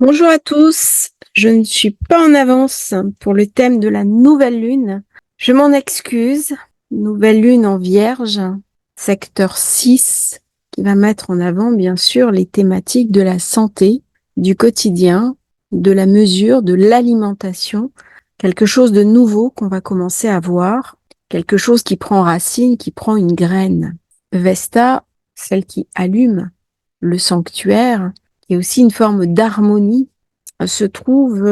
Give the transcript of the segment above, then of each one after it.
Bonjour à tous, je ne suis pas en avance pour le thème de la nouvelle lune. Je m'en excuse. Nouvelle lune en Vierge, secteur 6, qui va mettre en avant bien sûr les thématiques de la santé, du quotidien, de la mesure, de l'alimentation, quelque chose de nouveau qu'on va commencer à voir, quelque chose qui prend racine, qui prend une graine. Vesta, celle qui allume le sanctuaire, et aussi une forme d'harmonie, se trouve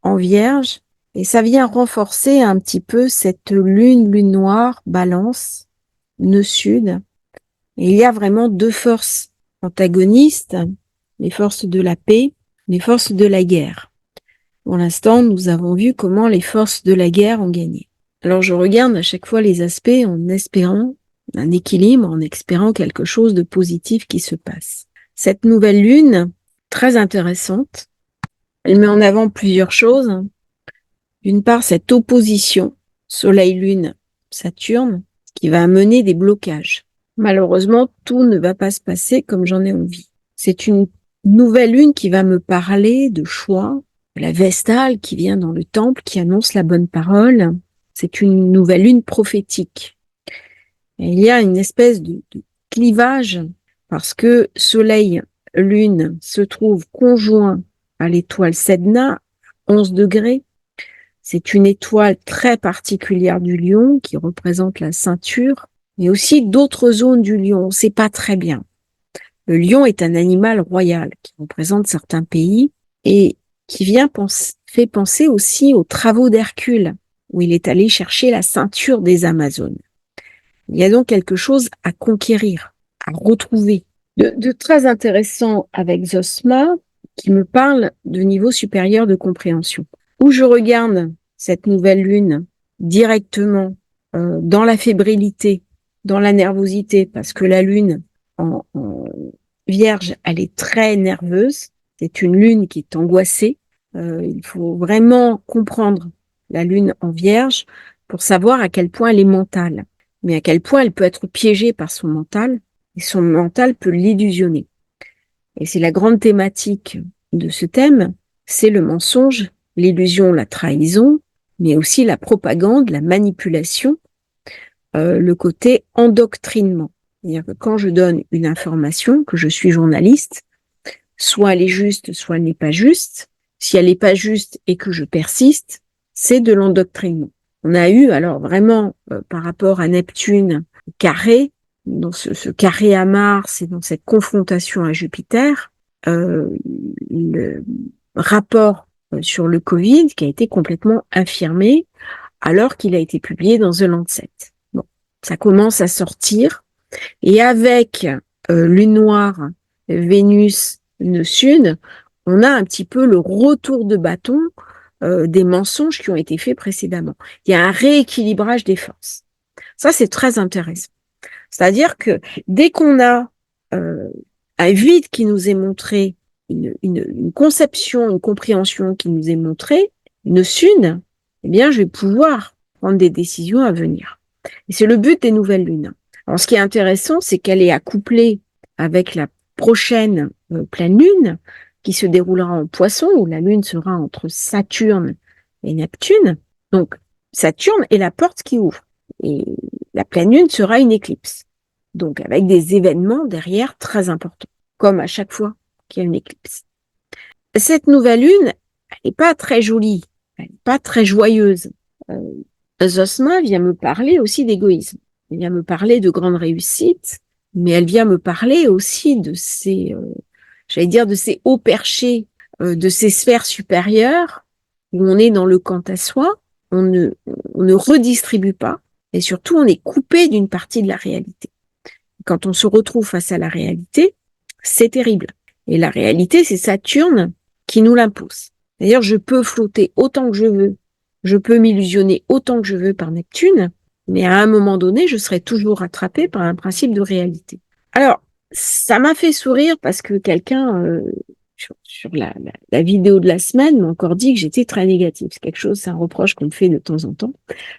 en Vierge, et ça vient renforcer un petit peu cette lune noire, Balance, nœud sud. Et il y a vraiment deux forces antagonistes, les forces de la paix, les forces de la guerre. Pour l'instant, nous avons vu comment les forces de la guerre ont gagné. Alors je regarde à chaque fois les aspects en espérant un équilibre, en espérant quelque chose de positif qui se passe. Cette nouvelle lune, très intéressante, elle met en avant plusieurs choses. D'une part, cette opposition Soleil-Lune, Saturne, qui va amener des blocages. Malheureusement, tout ne va pas se passer comme j'en ai envie. C'est une nouvelle lune qui va me parler de choix, la Vestale qui vient dans le temple, qui annonce la bonne parole. C'est une nouvelle lune prophétique. Et il y a une espèce de clivage parce que Soleil, Lune se trouve conjoint à l'étoile Sedna, 11 degrés. C'est une étoile très particulière du Lion qui représente la ceinture, mais aussi d'autres zones du Lion. On ne sait pas très bien. Le lion est un animal royal qui représente certains pays et qui fait penser aussi aux travaux d'Hercule, où il est allé chercher la ceinture des Amazones. Il y a donc quelque chose à conquérir, à retrouver. De très intéressant avec Zosma, qui me parle de niveau supérieur de compréhension. Où je regarde cette nouvelle lune directement dans la fébrilité, dans la nervosité, parce que la lune en Vierge, elle est très nerveuse. C'est une lune qui est angoissée. Il faut vraiment comprendre la lune en Vierge pour savoir à quel point elle est mentale, mais à quel point elle peut être piégée par son mental, et son mental peut l'illusionner. Et c'est la grande thématique de ce thème, c'est le mensonge, l'illusion, la trahison, mais aussi la propagande, la manipulation, le côté endoctrinement. C'est-à-dire que quand je donne une information, que je suis journaliste, soit elle est juste, soit elle n'est pas juste. Si elle n'est pas juste et que je persiste, c'est de l'endoctrinement. On a eu alors vraiment par rapport à Neptune carré, dans ce carré à Mars et dans cette confrontation à Jupiter, le rapport sur le Covid qui a été complètement infirmé alors qu'il a été publié dans The Lancet. Bon, ça commence à sortir et avec Lune noire, Vénus, nœud sud, on a un petit peu le retour de bâton des mensonges qui ont été faits précédemment. Il y a un rééquilibrage des forces. Ça, c'est très intéressant. C'est-à-dire que dès qu'on a un vide qui nous est montré, une conception, une compréhension qui nous est montrée, une sune, eh bien, je vais pouvoir prendre des décisions à venir. Et c'est le but des nouvelles lunes. Alors, ce qui est intéressant, c'est qu'elle est accouplée avec la prochaine pleine lune qui se déroulera en Poisson, où la lune sera entre Saturne et Neptune. Donc, Saturne est la porte qui ouvre. Et la pleine lune sera une éclipse. Donc, avec des événements derrière très importants, comme à chaque fois qu'il y a une éclipse. Cette nouvelle lune, elle n'est pas très jolie, elle n'est pas très joyeuse. Zosma vient me parler aussi d'égoïsme. Elle vient me parler de grande réussite, mais elle vient me parler aussi de ces, de ces hauts perchés, de ces sphères supérieures, où on est dans le quant à soi, on ne redistribue pas, et surtout on est coupé d'une partie de la réalité. Quand on se retrouve face à la réalité, c'est terrible. Et la réalité, c'est Saturne qui nous l'impose. D'ailleurs, je peux flotter autant que je veux, je peux m'illusionner autant que je veux par Neptune, mais à un moment donné, je serai toujours rattrapée par un principe de réalité. Alors, ça m'a fait sourire parce que quelqu'un, sur la vidéo de la semaine, m'a encore dit que j'étais très négative. C'est quelque chose, c'est un reproche qu'on me fait de temps en temps.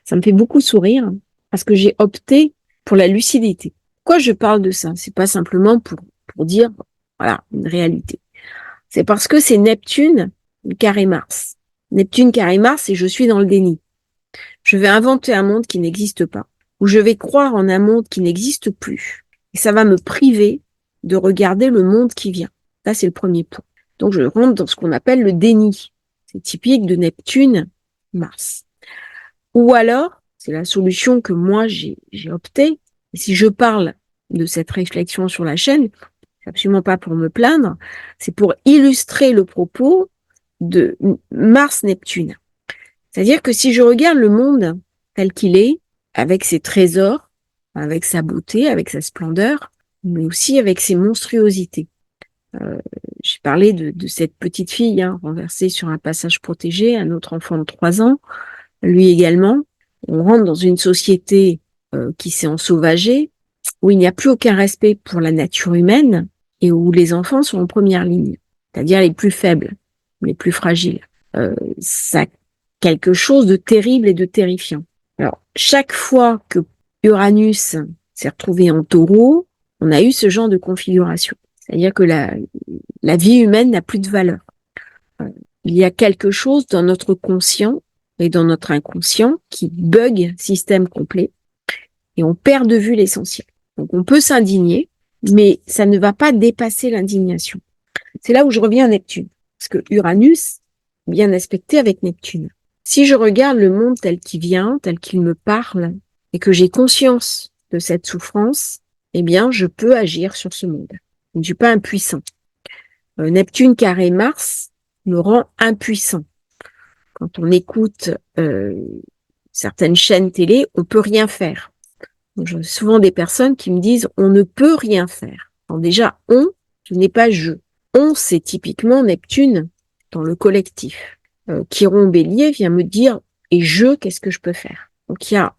Ça me fait beaucoup sourire parce que j'ai opté pour la lucidité. Pourquoi je parle de ça? C'est pas simplement pour dire, voilà, une réalité. C'est parce que c'est Neptune carré Mars. Neptune carré Mars et je suis dans le déni. Je vais inventer un monde qui n'existe pas, ou je vais croire en un monde qui n'existe plus. Et ça va me priver de regarder le monde qui vient. Ça, c'est le premier point. Donc, je rentre dans ce qu'on appelle le déni. C'est typique de Neptune, Mars. Ou alors, c'est la solution que moi, j'ai opté. Et si je parle de cette réflexion sur la chaîne, c'est absolument pas pour me plaindre, c'est pour illustrer le propos de Mars-Neptune. C'est-à-dire que si je regarde le monde tel qu'il est, avec ses trésors, avec sa beauté, avec sa splendeur, mais aussi avec ses monstruosités. J'ai parlé de cette petite fille renversée sur un passage protégé, un autre enfant de 3 ans, lui également. On rentre dans une société qui s'est ensauvagée, où il n'y a plus aucun respect pour la nature humaine et où les enfants sont en première ligne, c'est-à-dire les plus faibles, les plus fragiles. Ça quelque chose de terrible et de terrifiant. Alors, chaque fois que Uranus s'est retrouvé en taureau, on a eu ce genre de configuration. C'est-à-dire que la vie humaine n'a plus de valeur. Il y a quelque chose dans notre conscient et dans notre inconscient qui bug système complet et on perd de vue l'essentiel. Donc, on peut s'indigner, mais ça ne va pas dépasser l'indignation. C'est là où je reviens à Neptune. Parce que Uranus, bien aspecté avec Neptune. Si je regarde le monde tel qu'il vient, tel qu'il me parle, et que j'ai conscience de cette souffrance, eh bien, je peux agir sur ce monde. Je ne suis pas impuissant. Neptune carré Mars me rend impuissant. Quand on écoute certaines chaînes télé, on peut rien faire. Donc, j'ai souvent des personnes qui me disent on ne peut rien faire. Alors déjà, ce n'est pas je. On, c'est typiquement Neptune dans le collectif. Chiron Bélier vient me dire et qu'est-ce que je peux faire? Donc il y a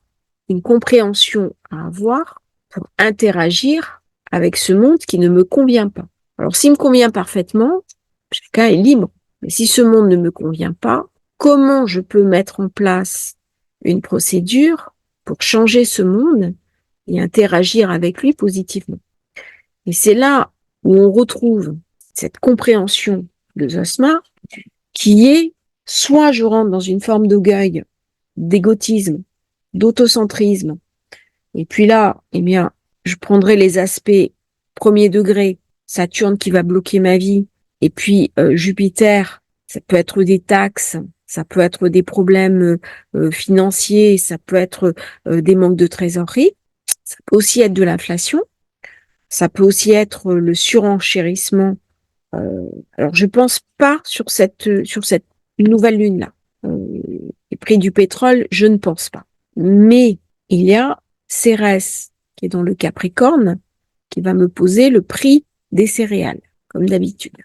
une compréhension à avoir pour interagir avec ce monde qui ne me convient pas. Alors s'il me convient parfaitement, chacun est libre. Mais si ce monde ne me convient pas, comment je peux mettre en place une procédure pour changer ce monde et interagir avec lui positivement? Et c'est là où on retrouve cette compréhension de Zosma qui est soit je rentre dans une forme d'orgueil, d'égotisme, d'autocentrisme, et puis là, eh bien, je prendrai les aspects premier degré, Saturne qui va bloquer ma vie, et puis Jupiter, ça peut être des taxes, ça peut être des problèmes financiers, ça peut être des manques de trésorerie, ça peut aussi être de l'inflation, ça peut aussi être le surenchérissement. Alors, je pense pas sur cette nouvelle lune-là. Les prix du pétrole, je ne pense pas. Mais il y a Cérès, qui est dans le Capricorne, qui va me poser le prix des céréales, comme d'habitude.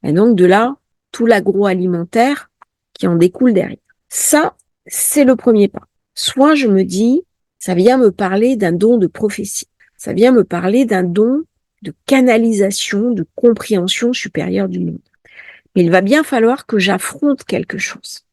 Et donc, de là, tout l'agroalimentaire qui en découle derrière. Ça, c'est le premier pas. Soit je me dis, ça vient me parler d'un don de prophétie. Ça vient me parler d'un don de canalisation, de compréhension supérieure du monde. Mais il va bien falloir que j'affronte quelque chose.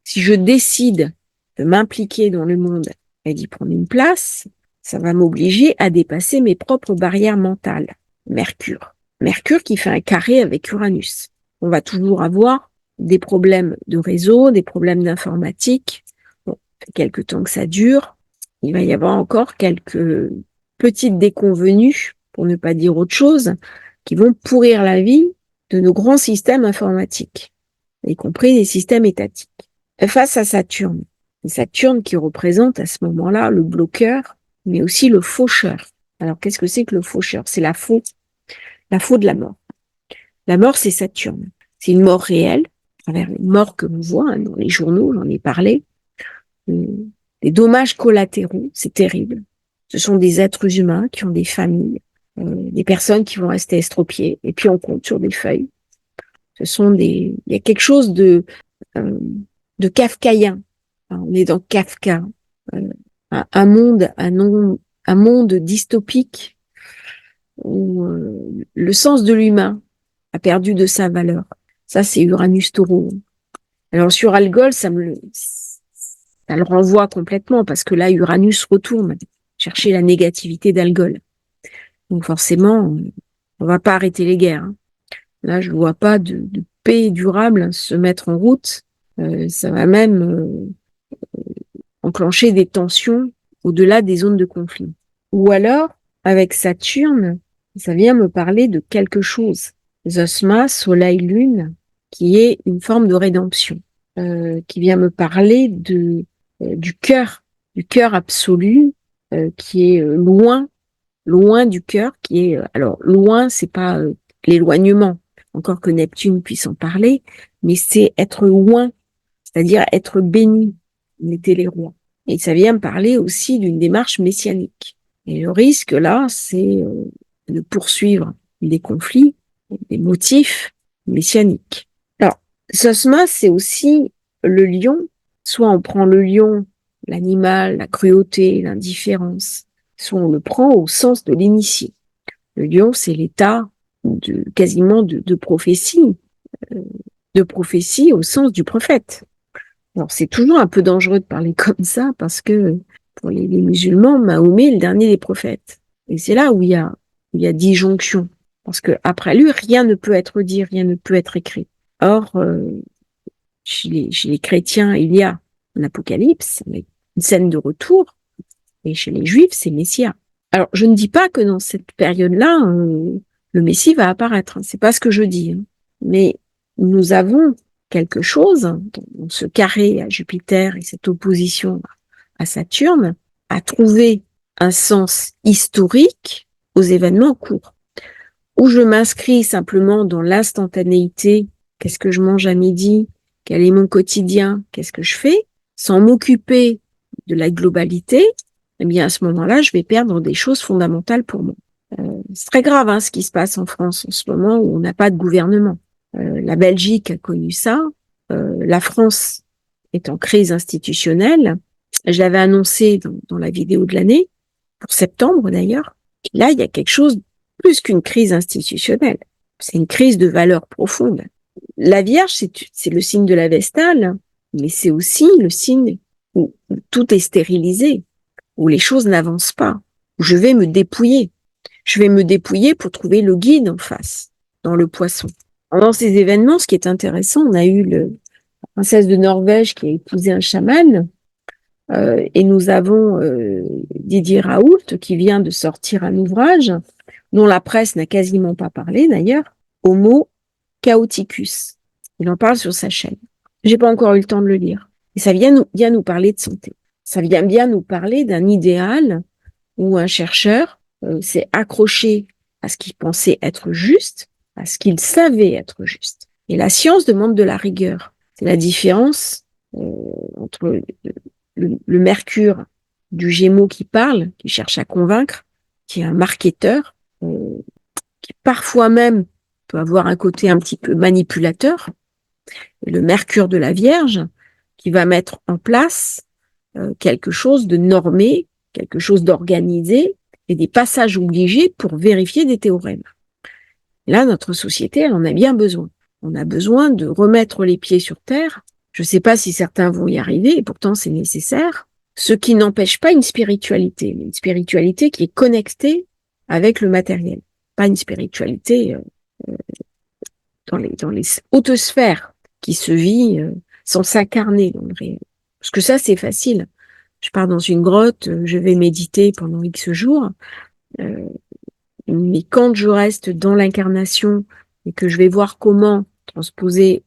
Si je décide de m'impliquer dans le monde et d'y prendre une place, ça va m'obliger à dépasser mes propres barrières mentales. Mercure. Mercure qui fait un carré avec Uranus. On va toujours avoir des problèmes de réseau, des problèmes d'informatique. Bon, ça fait quelque temps que ça dure. Il va y avoir encore quelques petites déconvenues, pour ne pas dire autre chose, qui vont pourrir la vie de nos grands systèmes informatiques, y compris les systèmes étatiques. Face à Saturne, Saturne qui représente à ce moment-là le bloqueur, mais aussi le faucheur. Alors qu'est-ce que c'est que le faucheur? C'est la faux de la mort. La mort, c'est Saturne. C'est une mort réelle, à travers les morts que l'on voit dans les journaux, j'en ai parlé. Les dommages collatéraux, c'est terrible. Ce sont des êtres humains qui ont des familles, des personnes qui vont rester estropiées, et puis on compte sur des feuilles. Il y a quelque chose de kafkaïen. Enfin, on est dans Kafka, un monde dystopique où le sens de l'humain a perdu de sa valeur. Ça, c'est Uranus Taureau. Alors sur Algol, ça le renvoie complètement parce que là, Uranus retourne chercher la négativité d'Algol. Donc forcément, on va pas arrêter les guerres. Là, je ne vois pas de paix durable se mettre en route. Ça va même enclencher des tensions au-delà des zones de conflit. Ou alors, avec Saturne, ça vient me parler de quelque chose. Zosma, Soleil, Lune, qui est une forme de rédemption, qui vient me parler du cœur absolu, qui est loin du cœur, qui est alors loin, c'est pas l'éloignement, encore que Neptune puisse en parler, mais c'est être loin, c'est-à-dire être béni. Il était les rois. Et ça vient me parler aussi d'une démarche messianique. Et le risque là, c'est de poursuivre des conflits, des motifs messianiques. Alors, Sosma, c'est aussi le lion. Soit on prend le lion, l'animal, la cruauté, l'indifférence, soit on le prend au sens de l'initié. Le lion, c'est l'état quasiment de prophétie au sens du prophète. Alors, c'est toujours un peu dangereux de parler comme ça parce que pour les musulmans, Mahomet est le dernier des prophètes. Et c'est là où il y a disjonction. Parce que après lui, rien ne peut être dit, rien ne peut être écrit. Or, chez les chrétiens, il y a un apocalypse, une scène de retour, et chez les juifs, c'est Messia. Alors, je ne dis pas que dans cette période-là, le Messie va apparaître. C'est pas ce que je dis. Mais nous avons quelque chose dans ce carré à Jupiter et cette opposition à Saturne à trouver un sens historique aux événements en cours. Où je m'inscris simplement dans l'instantanéité, qu'est-ce que je mange à midi, quel est mon quotidien, qu'est-ce que je fais, sans m'occuper de la globalité, eh bien à ce moment-là, je vais perdre des choses fondamentales pour moi. C'est très grave hein, ce qui se passe en France en ce moment où on n'a pas de gouvernement. La Belgique a connu ça, la France est en crise institutionnelle. Je l'avais annoncé dans la vidéo de l'année, pour septembre d'ailleurs. Là, il y a quelque chose plus qu'une crise institutionnelle. C'est une crise de valeurs profondes. La Vierge, c'est le signe de la Vestale, mais c'est aussi le signe où tout est stérilisé, où les choses n'avancent pas, où je vais me dépouiller. Je vais me dépouiller pour trouver le guide en face, dans le Poisson. Pendant ces événements, ce qui est intéressant, on a eu la princesse de Norvège qui a épousé un chaman, et nous avons Didier Raoult qui vient de sortir un ouvrage dont la presse n'a quasiment pas parlé d'ailleurs, Homo Chaoticus. Il en parle sur sa chaîne. J'ai pas encore eu le temps de le lire. Et ça vient nous parler de santé. Ça vient bien nous parler d'un idéal où un chercheur s'est accroché à ce qu'il pensait être juste, à ce qu'il savait être juste. Et la science demande de la rigueur. C'est la différence entre le Mercure du Gémeaux qui parle, qui cherche à convaincre, qui est un marketeur, qui parfois même peut avoir un côté un petit peu manipulateur, et le Mercure de la Vierge, qui va mettre en place quelque chose de normé, quelque chose d'organisé, et des passages obligés pour vérifier des théorèmes. Là, notre société, elle en a bien besoin. On a besoin de remettre les pieds sur terre. Je ne sais pas si certains vont y arriver, et pourtant c'est nécessaire. Ce qui n'empêche pas une spiritualité, mais une spiritualité qui est connectée avec le matériel. Pas une spiritualité dans les hautes sphères qui se vit sans s'incarner dans le réel. Parce que ça, c'est facile. Je pars dans une grotte, je vais méditer pendant X jours, mais quand je reste dans l'incarnation et que je vais voir comment transposer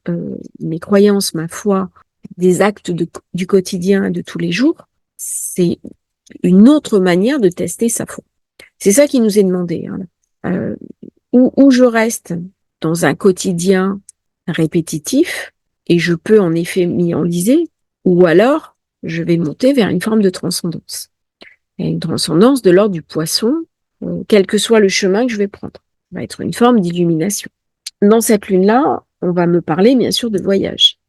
mes croyances, ma foi, des actes du quotidien de tous les jours, c'est une autre manière de tester sa foi. C'est ça qui nous est demandé. Hein. Où je reste dans un quotidien répétitif, et je peux en effet m'y enliser, ou alors je vais monter vers une forme de transcendance. Et une transcendance de l'ordre du Poisson, quel que soit le chemin que je vais prendre. Ça va être une forme d'illumination. Dans cette lune-là, on va me parler bien sûr de voyage.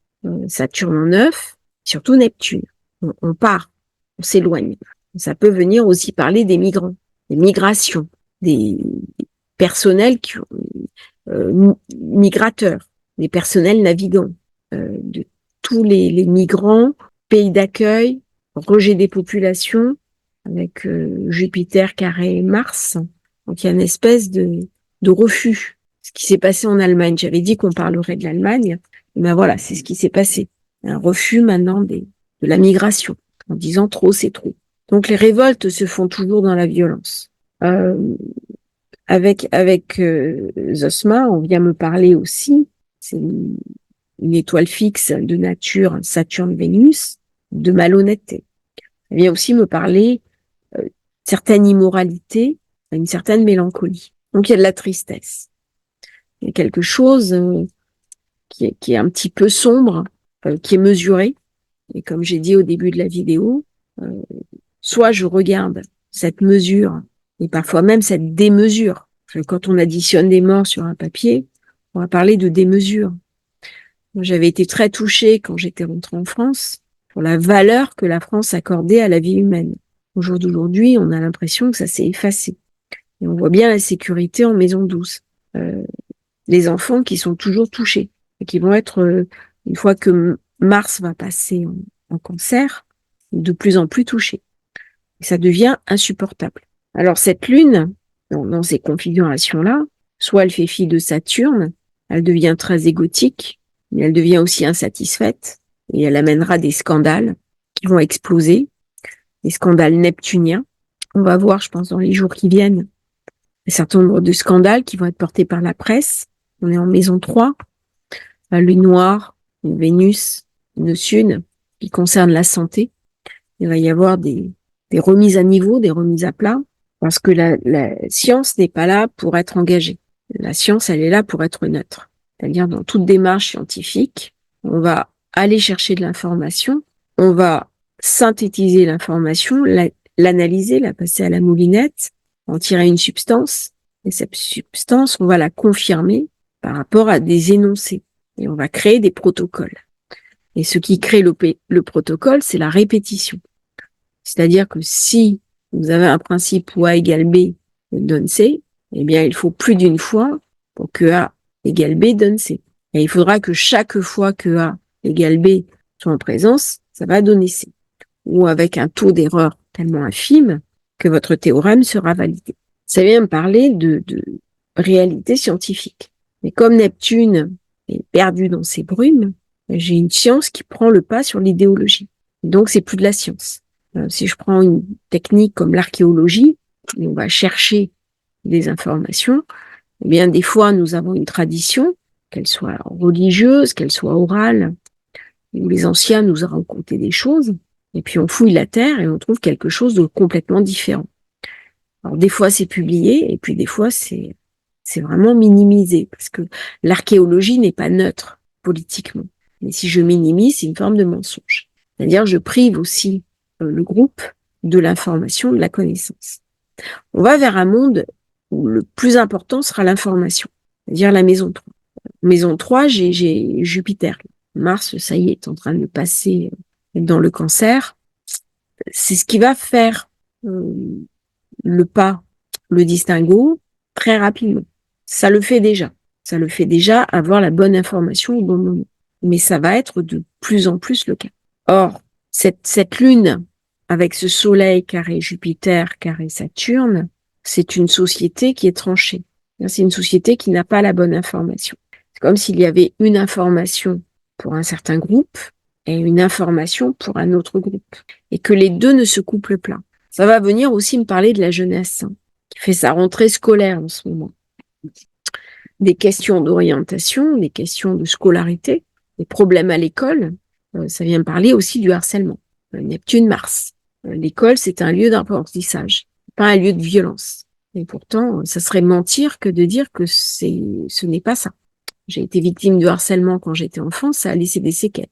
Saturne en 9, surtout Neptune. On part, on s'éloigne. Ça peut venir aussi parler des migrants, des migrations, des personnels migrateurs, des personnels navigants, de tous les migrants, pays d'accueil, rejet des populations, avec Jupiter carré Mars. Donc il y a une espèce de refus. ce qui s'est passé en Allemagne. J'avais dit qu'on parlerait de l'Allemagne, mais voilà, c'est ce qui s'est passé. Un refus maintenant de la migration, en disant trop, c'est trop. Donc les révoltes se font toujours dans la violence. Avec Zosma, on vient me parler aussi, c'est une étoile fixe de nature, Saturne-Vénus, de malhonnêteté. Elle vient aussi me parler certaine immoralité, une certaine mélancolie. Donc il y a de la tristesse. Il y a quelque chose qui est un petit peu sombre, qui est mesuré. Et comme j'ai dit au début de la vidéo, soit je regarde cette mesure et parfois même cette démesure. Quand on additionne des morts sur un papier, on va parler de démesure. Moi, j'avais été très touchée quand j'étais rentrée en France pour la valeur que la France accordait à la vie humaine. Au jour d'aujourd'hui, on a l'impression que ça s'est effacé. Et on voit bien la sécurité en maison douce. Les enfants qui sont toujours touchés et qui vont être, une fois que Mars va passer en cancer, de plus en plus touchés. Et ça devient insupportable. Alors cette lune, dans ces configurations-là, soit elle fait fi de Saturne, elle devient très égotique, mais elle devient aussi insatisfaite, et elle amènera des scandales qui vont exploser, des scandales neptuniens. On va voir, je pense, dans les jours qui viennent, un certain nombre de scandales qui vont être portés par la presse. On est en maison 3, la lune noire, une Vénus, une Sune, qui concerne la santé. Il va y avoir des remises à niveau, des remises à plat, parce que la science n'est pas là pour être engagée. La science, elle est là pour être neutre. C'est-à-dire, dans toute démarche scientifique, on va aller chercher de l'information, on va synthétiser l'information, l'analyser, la passer à la moulinette, en tirer une substance, et cette substance, on va la confirmer par rapport à des énoncés. Et on va créer des protocoles. Et ce qui crée le protocole, c'est la répétition. C'est-à-dire que si vous avez un principe où A égale B donne C, eh bien, il faut plus d'une fois pour que A égale B donne C. Et il faudra que chaque fois que A égale B soit en présence, ça va donner C. Ou avec un taux d'erreur tellement infime que votre théorème sera validé. Ça vient me parler de réalité scientifique. Mais comme Neptune est perdu dans ses brumes, j'ai une science qui prend le pas sur l'idéologie. Donc, c'est plus de la science. Si je prends une technique comme l'archéologie, et on va chercher des informations, eh bien, des fois, nous avons une tradition, qu'elle soit religieuse, qu'elle soit orale, où les anciens nous ont raconté des choses, et puis on fouille la terre et on trouve quelque chose de complètement différent. Alors, des fois, c'est publié, et puis des fois, c'est vraiment minimisé, parce que l'archéologie n'est pas neutre politiquement. Mais si je minimise, c'est une forme de mensonge. C'est-à-dire, je prive aussi le groupe de l'information, de la connaissance. On va vers un monde où le plus important sera l'information, c'est-à-dire la maison 3. Maison 3, j'ai Jupiter. Mars, ça y est, est en train de passer dans le cancer. C'est ce qui va faire le pas, le distinguo, très rapidement. Ça le fait déjà. Ça le fait déjà avoir la bonne information au bon moment. Mais ça va être de plus en plus le cas. Or, cette lune, avec ce soleil carré Jupiter, carré Saturne, c'est une société qui est tranchée. C'est une société qui n'a pas la bonne information. C'est comme s'il y avait une information pour un certain groupe et une information pour un autre groupe. Et que les deux ne se couplent pas. Ça va venir aussi me parler de la jeunesse, hein, qui fait sa rentrée scolaire en ce moment. Des questions d'orientation, des questions de scolarité, des problèmes à l'école. Ça vient me parler aussi du harcèlement. Neptune-Mars. L'école, c'est un lieu d'apprentissage, pas un lieu de violence. Et pourtant, ça serait mentir que de dire que ce n'est pas ça. J'ai été victime de harcèlement quand j'étais enfant, ça a laissé des séquelles.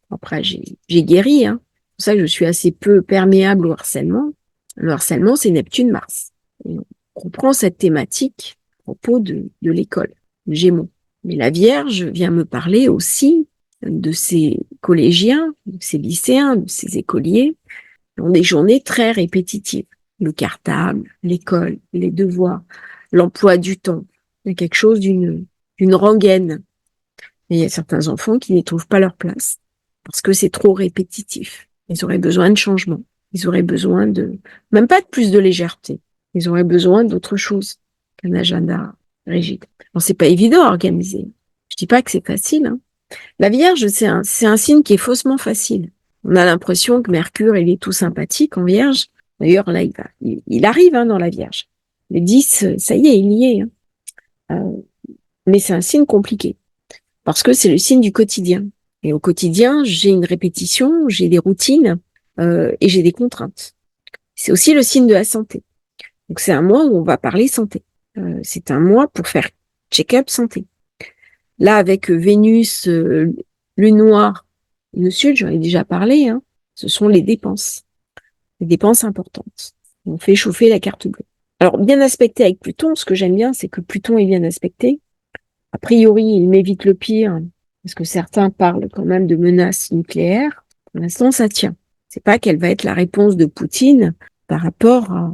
Après, j'ai guéri, hein. C'est pour ça que je suis assez peu perméable au harcèlement. Le harcèlement, c'est Neptune-Mars. On reprend cette thématique à propos de l'école, Gémeaux. Mais la Vierge vient me parler aussi de ces collégiens, de ces lycéens, de ces écoliers, qui ont des journées très répétitives. Le cartable, l'école, les devoirs, l'emploi du temps. Il y a quelque chose d'une rengaine. Et il y a certains enfants qui n'y trouvent pas leur place parce que c'est trop répétitif. Ils auraient besoin de changement. Ils auraient besoin même pas de plus de légèreté. Ils auraient besoin d'autre chose qu'un agenda rigide. Bon, c'est pas évident à organiser. Je dis pas que c'est facile, hein. La Vierge, c'est un signe qui est faussement facile. On a l'impression que Mercure, il est tout sympathique en Vierge. D'ailleurs, là, il arrive hein, dans la Vierge. Le 10, ça y est, il y est. Hein. Mais c'est un signe compliqué parce que c'est le signe du quotidien. Et au quotidien, j'ai une répétition, j'ai des routines et j'ai des contraintes. C'est aussi le signe de la santé. Donc, c'est un mois où on va parler santé. C'est un mois pour faire check-up santé. Là, avec Vénus, Lune noire, le Sud, j'en ai déjà parlé, hein, ce sont les dépenses importantes. On fait chauffer la carte bleue. Alors, bien aspecté avec Pluton, ce que j'aime bien, c'est que Pluton est bien aspecté. A priori, il m'évite le pire, parce que certains parlent quand même de menaces nucléaires. Pour l'instant, ça tient. C'est pas quelle va être la réponse de Poutine par rapport à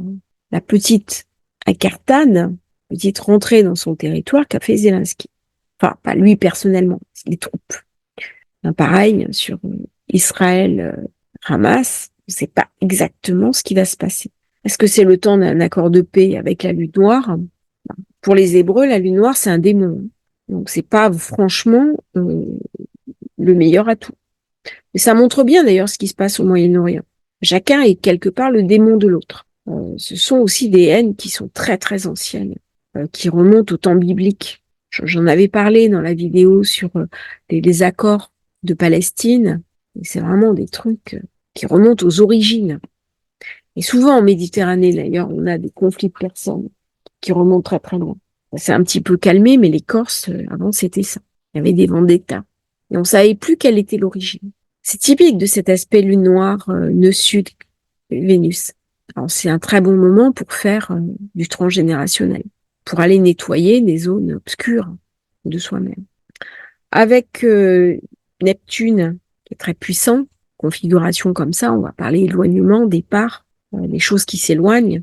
la petite incartade, petite rentrée dans son territoire qu'a fait Zelensky. Enfin, pas lui personnellement, les troupes. Pareil, sur Israël, Hamas, on ne sait pas exactement ce qui va se passer. Est-ce que c'est le temps d'un accord de paix avec la Lune noire? Pour les Hébreux, la Lune noire, c'est un démon. Donc, c'est pas franchement le meilleur atout. Mais ça montre bien d'ailleurs ce qui se passe au Moyen-Orient. Chacun est quelque part le démon de l'autre. Ce sont aussi des haines qui sont très très anciennes, qui remontent au temps biblique. J'en avais parlé dans la vidéo sur les accords de Palestine. C'est vraiment des trucs qui remontent aux origines. Et souvent en Méditerranée d'ailleurs, on a des conflits de personnes qui remontent très très loin. Ça s'est un petit peu calmé, mais les Corses, avant c'était ça. Il y avait des vendettas. Et on savait plus quelle était l'origine. C'est typique de cet aspect lune noire, nœud sud, Vénus. Alors c'est un très bon moment pour faire du transgénérationnel, pour aller nettoyer des zones obscures de soi-même. Avec Neptune, qui est très puissant, configuration comme ça, on va parler éloignement, départ, des choses qui s'éloignent,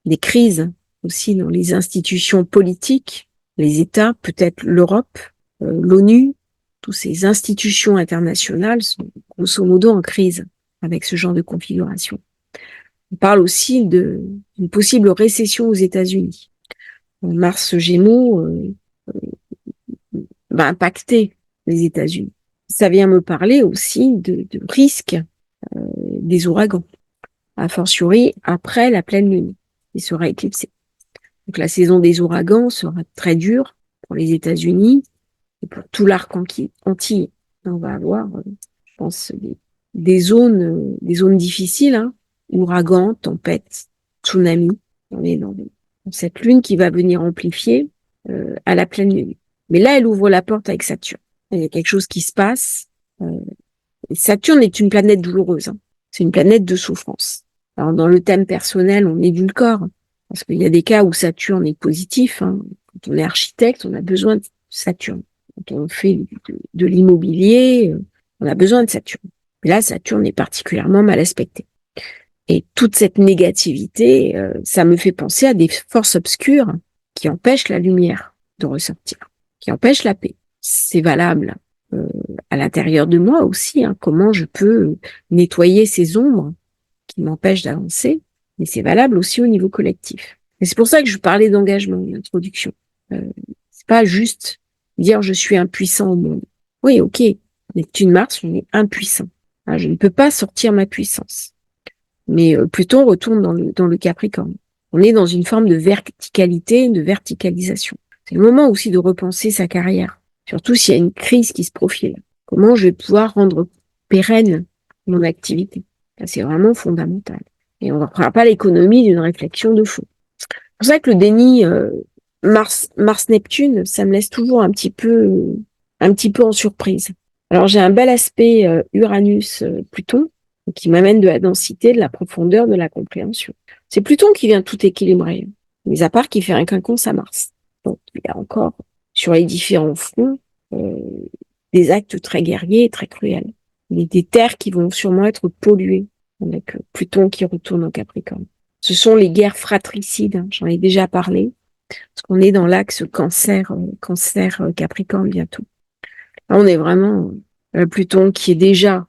des crises aussi dans les institutions politiques, les États, peut-être l'Europe, l'ONU, toutes ces institutions internationales sont grosso modo en crise avec ce genre de configuration. On parle aussi d'une possible récession aux États-Unis. Mars Gémeaux va impacter les États-Unis. Ça vient me parler aussi de risques des ouragans, a fortiori après la pleine lune, qui sera éclipsée. Donc la saison des ouragans sera très dure pour les États-Unis et pour tout l'arc antillais. On va avoir, je pense, des zones difficiles, hein, ouragans, tempêtes, tsunamis. On est dans cette lune qui va venir amplifier à la pleine lune. Mais là, elle ouvre la porte avec Saturne. Il y a quelque chose qui se passe. Et Saturne est une planète douloureuse. Hein. C'est une planète de souffrance. Alors, dans le thème personnel, on édulcore. Parce qu'il y a des cas où Saturne est positif. Hein. Quand on est architecte, on a besoin de Saturne. Quand on fait de l'immobilier, on a besoin de Saturne. Mais là, Saturne est particulièrement mal aspecté. Et toute cette négativité, ça me fait penser à des forces obscures qui empêchent la lumière de ressortir, qui empêchent la paix. C'est valable à l'intérieur de moi aussi, hein, comment je peux nettoyer ces ombres qui m'empêchent d'avancer, mais c'est valable aussi au niveau collectif. Et c'est pour ça que je parlais d'engagement, d'introduction. C'est pas juste dire je suis impuissant au monde. Oui, ok, Neptune Mars, on est impuissant. Hein, je ne peux pas sortir ma puissance. Mais Pluton retourne dans le Capricorne. On est dans une forme de verticalité, de verticalisation. C'est le moment aussi de repenser sa carrière, surtout s'il y a une crise qui se profile. Comment je vais pouvoir rendre pérenne mon activité? C'est vraiment fondamental. Et on ne fera pas l'économie d'une réflexion de fond. C'est pour ça que le déni Mars-Neptune, ça me laisse toujours un petit peu en surprise. Alors j'ai un bel aspect Uranus-Pluton, qui m'amène de la densité, de la profondeur, de la compréhension. C'est Pluton qui vient tout équilibrer, mais à part qu'il fait un quinconce à Mars. Donc il y a encore, sur les différents fronts, des actes très guerriers et très cruels. Il y a des terres qui vont sûrement être polluées avec Pluton qui retourne en Capricorne. Ce sont les guerres fratricides, hein, j'en ai déjà parlé, parce qu'on est dans l'axe cancer-Capricorne bientôt. Là, on est vraiment Pluton qui est déjà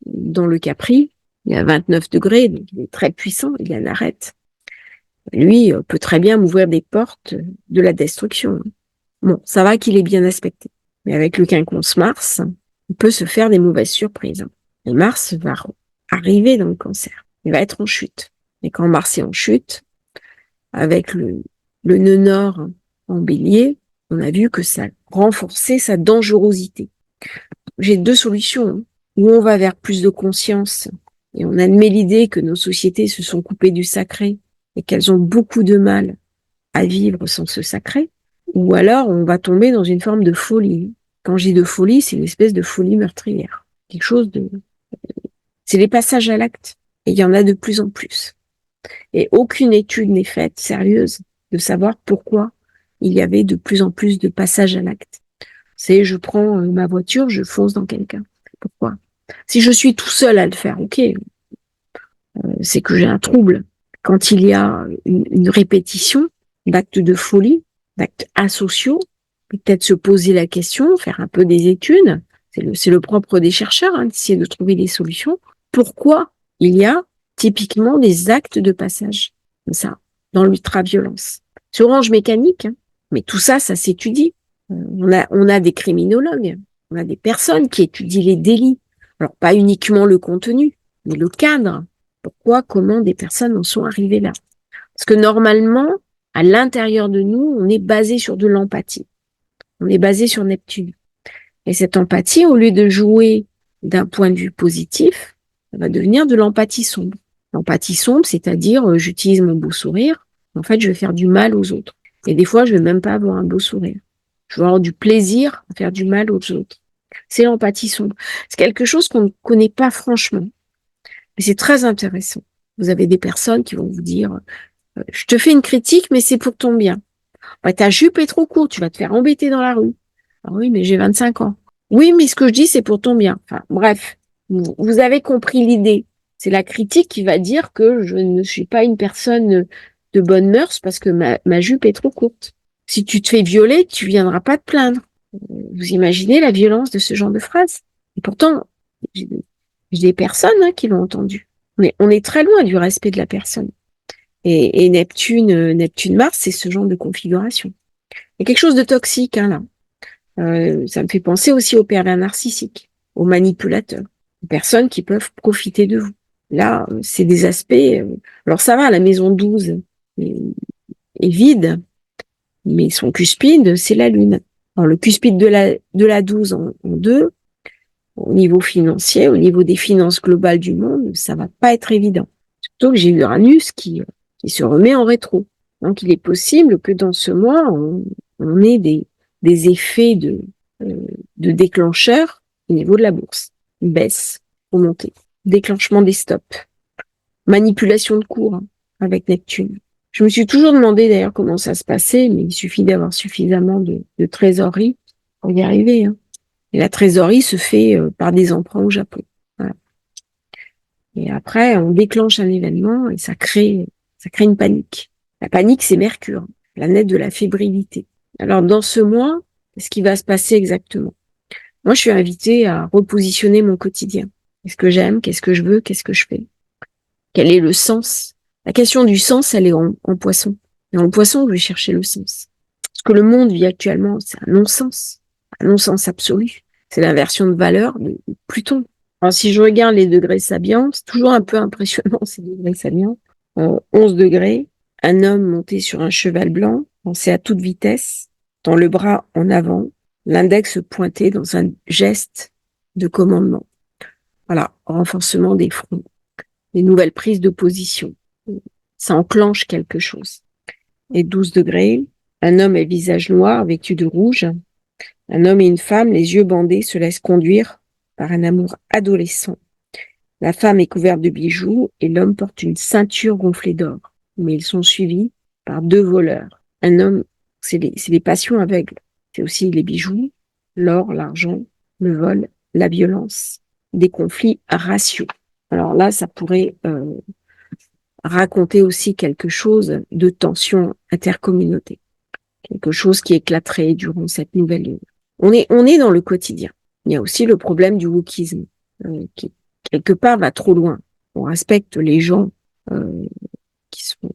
dans le Capri, il y a 29 degrés, donc il est très puissant, il y a une arête. Lui peut très bien m'ouvrir des portes de la destruction. Bon, ça va qu'il est bien aspecté. Mais avec le quinconce Mars, on peut se faire des mauvaises surprises. Et Mars va arriver dans le Cancer. Il va être en chute. Et quand Mars est en chute, avec le nœud nord en Bélier, on a vu que ça renforçait sa dangerosité. J'ai deux solutions. Ou on va vers plus de conscience et on admet l'idée que nos sociétés se sont coupées du sacré et qu'elles ont beaucoup de mal à vivre sans ce sacré, ou alors on va tomber dans une forme de folie. Quand je dis de folie, c'est une espèce de folie meurtrière. Quelque chose de... C'est les passages à l'acte. Et il y en a de plus en plus. Et aucune étude n'est faite sérieuse de savoir pourquoi il y avait de plus en plus de passages à l'acte. C'est je prends ma voiture, je fonce dans quelqu'un. Pourquoi? Si je suis tout seul à le faire, ok, c'est que j'ai un trouble. Quand il y a une répétition d'actes de folie, d'actes asociaux, peut-être se poser la question, faire un peu des études, c'est le propre des chercheurs, d'essayer de trouver des solutions. Pourquoi il y a typiquement des actes de passage, comme ça, dans l'ultra-violence? C'est Orange Mécanique, mais tout ça, ça s'étudie. On a des criminologues, on a des personnes qui étudient les délits. Alors, pas uniquement le contenu, mais le cadre. Pourquoi, comment des personnes en sont arrivées là? Parce que normalement, à l'intérieur de nous, on est basé sur de l'empathie. On est basé sur Neptune. Et cette empathie, au lieu de jouer d'un point de vue positif, ça va devenir de l'empathie sombre. L'empathie sombre, c'est-à-dire, j'utilise mon beau sourire, en fait, je vais faire du mal aux autres. Et des fois, je vais même pas avoir un beau sourire. Je vais avoir du plaisir à faire du mal aux autres. C'est l'empathie sombre. C'est quelque chose qu'on ne connaît pas franchement. Mais c'est très intéressant. Vous avez des personnes qui vont vous dire, je te fais une critique, mais c'est pour ton bien. Ouais, ta jupe est trop courte, tu vas te faire embêter dans la rue. Ah oui, mais j'ai 25 ans. Oui, mais ce que je dis, c'est pour ton bien. Enfin, bref, vous avez compris l'idée. C'est la critique qui va dire que je ne suis pas une personne de bonne mœurs parce que ma jupe est trop courte. Si tu te fais violer, tu viendras pas te plaindre. Vous imaginez la violence de ce genre de phrase? Et pourtant, j'ai des personnes qui l'ont entendu. Mais on est très loin du respect de la personne. Et Neptune-Mars, c'est ce genre de configuration. Il y a quelque chose de toxique là. Ça me fait penser aussi aux pervers narcissiques, aux manipulateurs, aux personnes qui peuvent profiter de vous. Là, c'est des aspects... alors ça va, la maison 12 est vide, mais son cuspide, c'est la Lune. Alors le cuspide de la 12 en 2, au niveau financier, au niveau des finances globales du monde, ça va pas être évident. Surtout que j'ai Uranus qui se remet en rétro. Donc il est possible que dans ce mois, on ait des effets de déclencheur au niveau de la bourse. Une baisse, remontée, déclenchement des stops, manipulation de cours avec Neptune. Je me suis toujours demandé d'ailleurs comment ça se passait, mais il suffit d'avoir suffisamment de trésorerie pour y arriver. Et la trésorerie se fait par des emprunts au Japon. Voilà. Et après, on déclenche un événement et ça crée une panique. La panique, c'est Mercure, planète de la fébrilité. Alors, dans ce mois, qu'est-ce qui va se passer exactement? Moi, je suis invitée à repositionner mon quotidien. Qu'est-ce que j'aime? Qu'est-ce que je veux? Qu'est-ce que je fais? Quel est le sens? La question du sens, elle est en poisson. Et en poisson, je vais chercher le sens. Ce que le monde vit actuellement, c'est un non-sens absolu. C'est l'inversion de valeur de Pluton. Alors, si je regarde les degrés sabiens, c'est toujours un peu impressionnant, ces degrés sabiens. 11 degrés, un homme monté sur un cheval blanc, lancé à toute vitesse, dans le bras en avant, l'index pointé dans un geste de commandement. Voilà, renforcement des fronts, des nouvelles prises de position. Ça enclenche quelque chose. Et 12 degrés, un homme à visage noir, vêtu de rouge, un homme et une femme, les yeux bandés, se laissent conduire par un amour adolescent. La femme est couverte de bijoux et l'homme porte une ceinture gonflée d'or. Mais ils sont suivis par deux voleurs. Un homme, c'est les passions aveugles. C'est aussi les bijoux, l'or, l'argent, le vol, la violence, des conflits raciaux. Alors là, ça pourrait raconter aussi quelque chose de tension intercommunauté. Quelque chose qui éclaterait durant cette nouvelle lune. On est dans le quotidien. Il y a aussi le problème du wokisme, qui quelque part va trop loin. On respecte les gens qui sont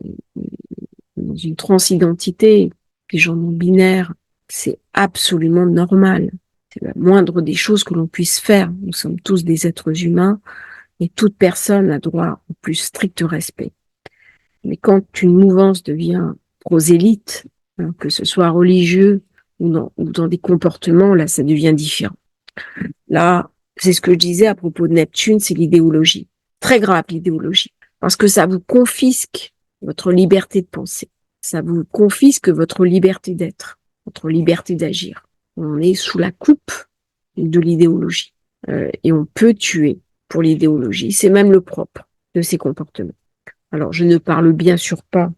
dans une transidentité, des gens non binaires, c'est absolument normal. C'est la moindre des choses que l'on puisse faire. Nous sommes tous des êtres humains et toute personne a droit au plus strict respect. Mais quand une mouvance devient prosélyte, hein, que ce soit religieux ou dans des comportements, là, ça devient différent. Là, c'est ce que je disais à propos de Neptune, c'est l'idéologie. Très grave, l'idéologie. Parce que ça vous confisque votre liberté de penser. Ça vous confisque votre liberté d'être, votre liberté d'agir. On est sous la coupe de l'idéologie. Et on peut tuer pour l'idéologie. C'est même le propre de ces comportements. Alors, je ne parle bien sûr pas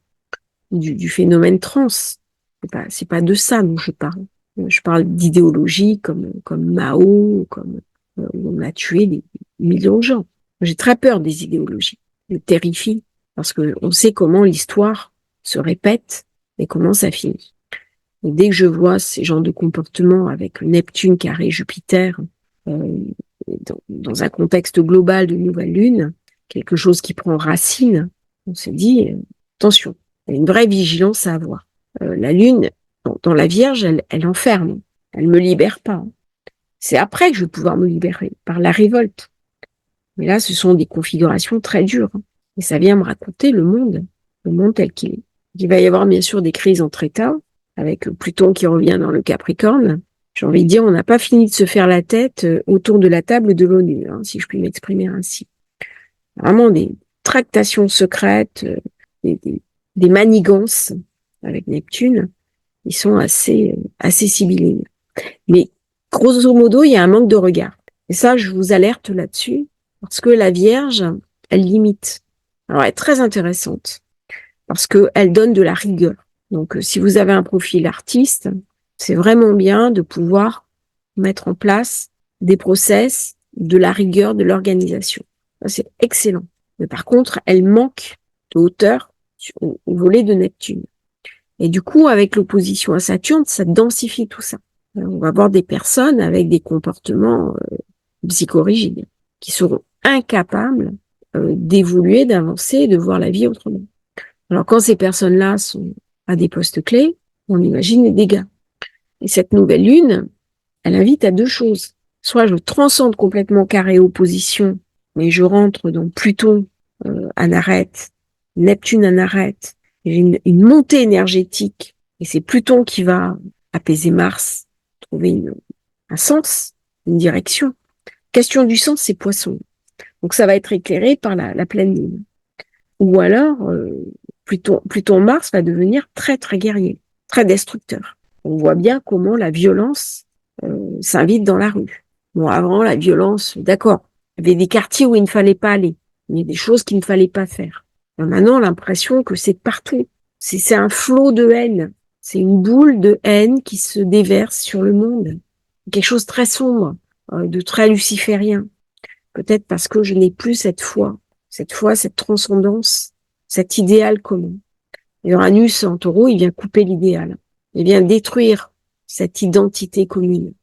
du phénomène trans. C'est pas de ça dont je parle. Je parle d'idéologie comme Mao, où on a tué des millions de gens. J'ai très peur des idéologies. Ça me terrifie parce que on sait comment l'histoire se répète et comment ça finit. Et dès que je vois ces genres de comportements avec Neptune carré Jupiter, dans un contexte global de nouvelle lune, quelque chose qui prend racine, on se dit, attention, il y a une vraie vigilance à avoir. La lune, dans la Vierge, elle enferme, elle me libère pas. C'est après que je vais pouvoir me libérer, par la révolte. Mais là, ce sont des configurations très dures. Et ça vient me raconter le monde tel qu'il est. Il va y avoir bien sûr des crises entre États, avec Pluton qui revient dans le Capricorne. J'ai envie de dire, on n'a pas fini de se faire la tête autour de la table de l'ONU, hein, si je puis m'exprimer ainsi. Vraiment des tractations secrètes, des manigances avec Neptune, ils sont assez sibyllines. Mais grosso modo, il y a un manque de regard. Et ça, je vous alerte là-dessus, parce que la Vierge, elle limite. Alors, elle est très intéressante, parce qu'elle donne de la rigueur. Donc, si vous avez un profil artiste, c'est vraiment bien de pouvoir mettre en place des process, de la rigueur, de l'organisation. C'est excellent. Mais par contre, elle manque de hauteur au volet de Neptune. Et du coup, avec l'opposition à Saturne, ça densifie tout ça. On va avoir des personnes avec des comportements psychorigides, qui seront incapables d'évoluer, d'avancer, de voir la vie autrement. Alors quand ces personnes-là sont à des postes clés, on imagine les dégâts. Et cette nouvelle lune, elle invite à deux choses. Soit je transcende complètement carré opposition, mais je rentre dans Pluton en arête, Neptune en arête, j'ai une montée énergétique, et c'est Pluton qui va apaiser Mars, trouver un sens, une direction. Question du sens, c'est Poisson. Donc ça va être éclairé par la pleine lune. Ou alors, Pluton-Mars va devenir très très guerrier, très destructeur. On voit bien comment la violence s'invite dans la rue. Bon, avant, la violence, d'accord, il y avait des quartiers où il ne fallait pas aller. Il y a des choses qu'il ne fallait pas faire. Et maintenant, l'impression que c'est partout. C'est un flot de haine. C'est une boule de haine qui se déverse sur le monde. Quelque chose de très sombre, de très luciférien. Peut-être parce que je n'ai plus cette foi, cette transcendance, cet idéal commun. Et Uranus en Taureau, il vient couper l'idéal. Il vient détruire cette identité commune.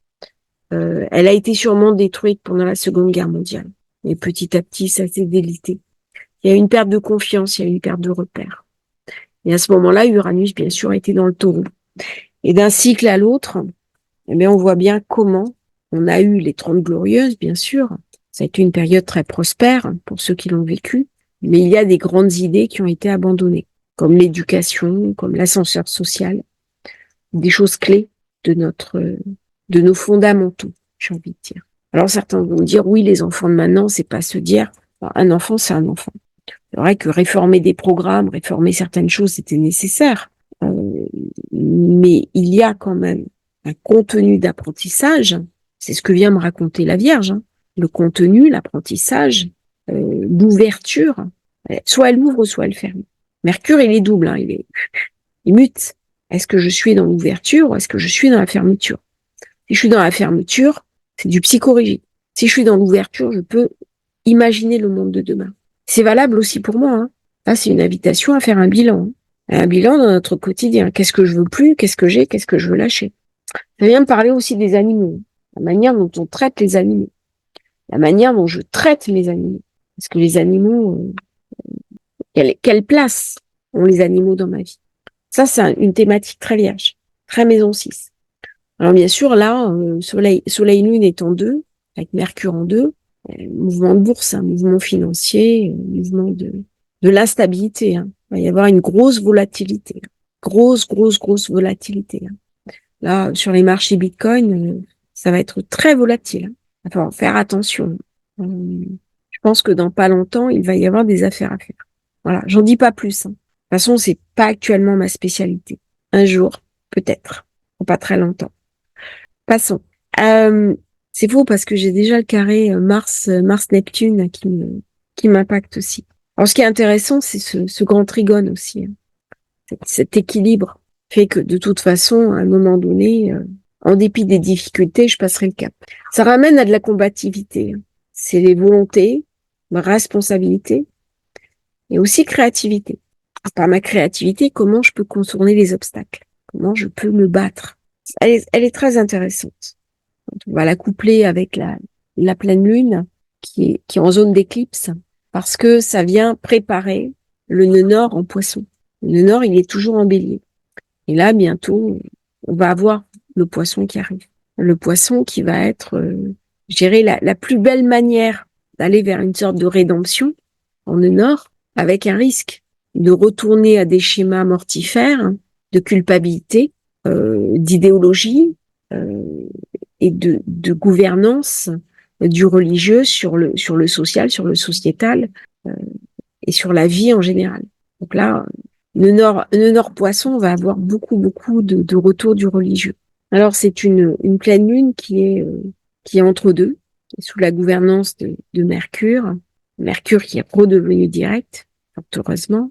Elle a été sûrement détruite pendant la Seconde Guerre mondiale. Et petit à petit, ça s'est délité. Il y a une perte de confiance, il y a une perte de repères. Et à ce moment-là, Uranus, bien sûr, était dans le Taureau. Et d'un cycle à l'autre, eh bien, on voit bien comment on a eu les 30 glorieuses, bien sûr. Ça a été une période très prospère pour ceux qui l'ont vécu. Mais il y a des grandes idées qui ont été abandonnées, comme l'éducation, comme l'ascenseur social, des choses clés de nos fondamentaux, j'ai envie de dire. Alors certains vont dire, oui, les enfants de maintenant, c'est pas se dire, un enfant, c'est un enfant. C'est vrai que réformer des programmes, réformer certaines choses, c'était nécessaire. Mais il y a quand même un contenu d'apprentissage, c'est ce que vient me raconter la Vierge, hein. Le contenu, l'apprentissage, l'ouverture, soit elle ouvre, soit elle ferme. Mercure, il est double, hein, il mute. Est-ce que je suis dans l'ouverture ou est-ce que je suis dans la fermeture? Si je suis dans la fermeture, c'est du psychorigide. Si je suis dans l'ouverture, je peux imaginer le monde de demain. C'est valable aussi pour moi, hein. Là, c'est une invitation à faire un bilan. Hein. Un bilan dans notre quotidien. Qu'est-ce que je veux plus? Qu'est-ce que j'ai? Qu'est-ce que je veux lâcher? Ça vient me parler aussi des animaux. La manière dont on traite les animaux. La manière dont je traite mes animaux. Parce que les animaux, quelle place ont les animaux dans ma vie. Ça, c'est une thématique très vierge, très maison 6. Alors bien sûr, là, Soleil-Lune est en 2, avec Mercure en 2, mouvement de bourse, mouvement financier, mouvement de l'instabilité. Il va y avoir une grosse volatilité. Grosse volatilité. Là, sur les marchés Bitcoin, ça va être très volatile. Il va falloir faire attention. Je pense que dans pas longtemps, il va y avoir des affaires à faire. Voilà, j'en dis pas plus. De toute façon, c'est pas actuellement ma spécialité. Un jour, peut-être. Pas très longtemps. Passons. C'est faux parce que j'ai déjà le carré Mars-Neptune qui m'impacte aussi. Alors, ce qui est intéressant, c'est ce grand trigone aussi. Cet équilibre fait que de toute façon, à un moment donné, en dépit des difficultés, je passerai le cap. Ça ramène à de la combativité. C'est les volontés, ma responsabilité et aussi créativité. Par ma créativité, comment je peux contourner les obstacles? Comment je peux me battre? Elle est très intéressante. On va la coupler avec la pleine lune qui est en zone d'éclipse parce que ça vient préparer le nœud nord en poisson. Le nœud nord, il est toujours en bélier. Et là, bientôt, on va avoir le poisson qui arrive. Le poisson qui va être, je dirais, la plus belle manière d'aller vers une sorte de rédemption en nœud nord, avec un risque de retourner à des schémas mortifères, de culpabilité, d'idéologie et de gouvernance du religieux sur le social, sur le sociétal et sur la vie en général. Donc là, le Nord Poisson va avoir beaucoup de retour du religieux. Alors c'est une pleine lune qui est entre deux, qui est sous la gouvernance de Mercure qui est redevenu direct, fort heureusement,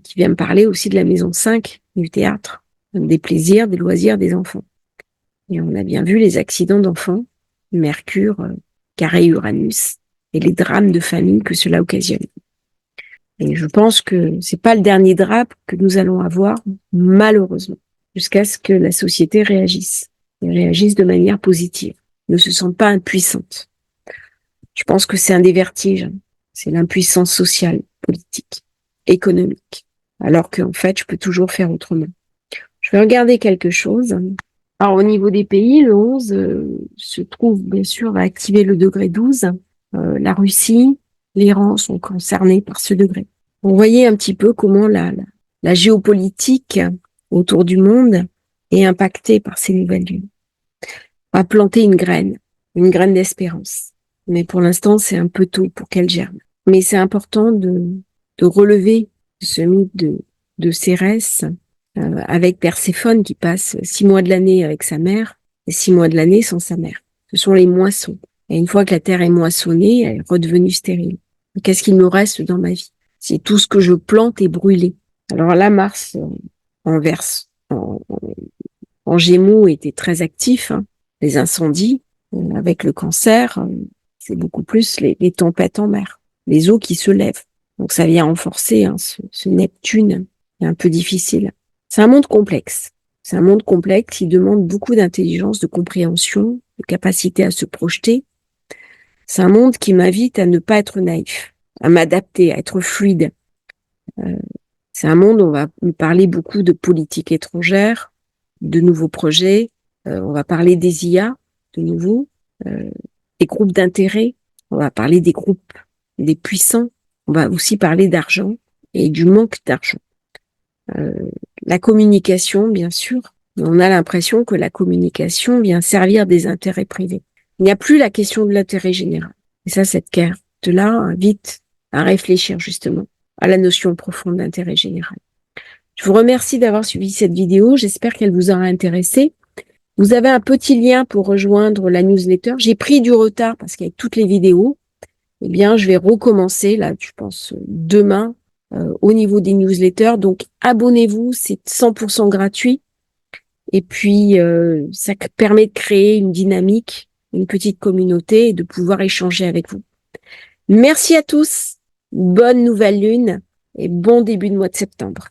qui vient me parler aussi de la maison 5 du théâtre, des plaisirs, des loisirs des enfants. Et on a bien vu les accidents d'enfants, Mercure, carré Uranus, et les drames de famille que cela occasionne. Et je pense que c'est pas le dernier drame que nous allons avoir, malheureusement, jusqu'à ce que la société réagisse, et réagisse de manière positive, ne se sente pas impuissante. Je pense que c'est un des vertiges, c'est l'impuissance sociale, politique, économique, alors qu'en fait, je peux toujours faire autrement. Je vais regarder quelque chose. Alors, au niveau des pays, le 11 se trouve, bien sûr, va activer le degré 12. La Russie, l'Iran sont concernés par ce degré. Vous voyez un petit peu comment la géopolitique autour du monde est impactée par ces nouvelles lunes. On va planter une graine d'espérance. Mais pour l'instant, c'est un peu tôt pour qu'elle germe. Mais c'est important de relever ce mythe de Cérès avec Perséphone qui passe 6 mois de l'année avec sa mère et 6 mois de l'année sans sa mère. Ce sont les moissons. Et une fois que la terre est moissonnée, elle est redevenue stérile. Qu'est-ce qu'il me reste dans ma vie? Si tout ce que je plante est brûlé. Alors là, Mars en Verse, en Gémeaux était très actif. Les incendies, avec le Cancer, c'est beaucoup plus les tempêtes en mer, les eaux qui se lèvent. Donc ça vient renforcer ce Neptune, qui est un peu difficile. C'est un monde complexe. C'est un monde complexe qui demande beaucoup d'intelligence, de compréhension, de capacité à se projeter. C'est un monde qui m'invite à ne pas être naïf, à m'adapter, à être fluide. C'est un monde où on va me parler beaucoup de politique étrangère, de nouveaux projets. On va parler des IA, de nouveau, des groupes d'intérêt. On va parler des groupes, des puissants. On va aussi parler d'argent et du manque d'argent. La communication, bien sûr. On a l'impression que la communication vient servir des intérêts privés. Il n'y a plus la question de l'intérêt général. Et ça, cette carte-là invite à réfléchir justement à la notion profonde d'intérêt général. Je vous remercie d'avoir suivi cette vidéo. J'espère qu'elle vous aura intéressé. Vous avez un petit lien pour rejoindre la newsletter. J'ai pris du retard parce qu'avec toutes les vidéos, eh bien, je vais recommencer, là, je pense, demain, au niveau des newsletters. Donc, abonnez-vous, c'est 100% gratuit. Et puis, ça permet de créer une dynamique, une petite communauté et de pouvoir échanger avec vous. Merci à tous, bonne nouvelle lune et bon début de mois de septembre.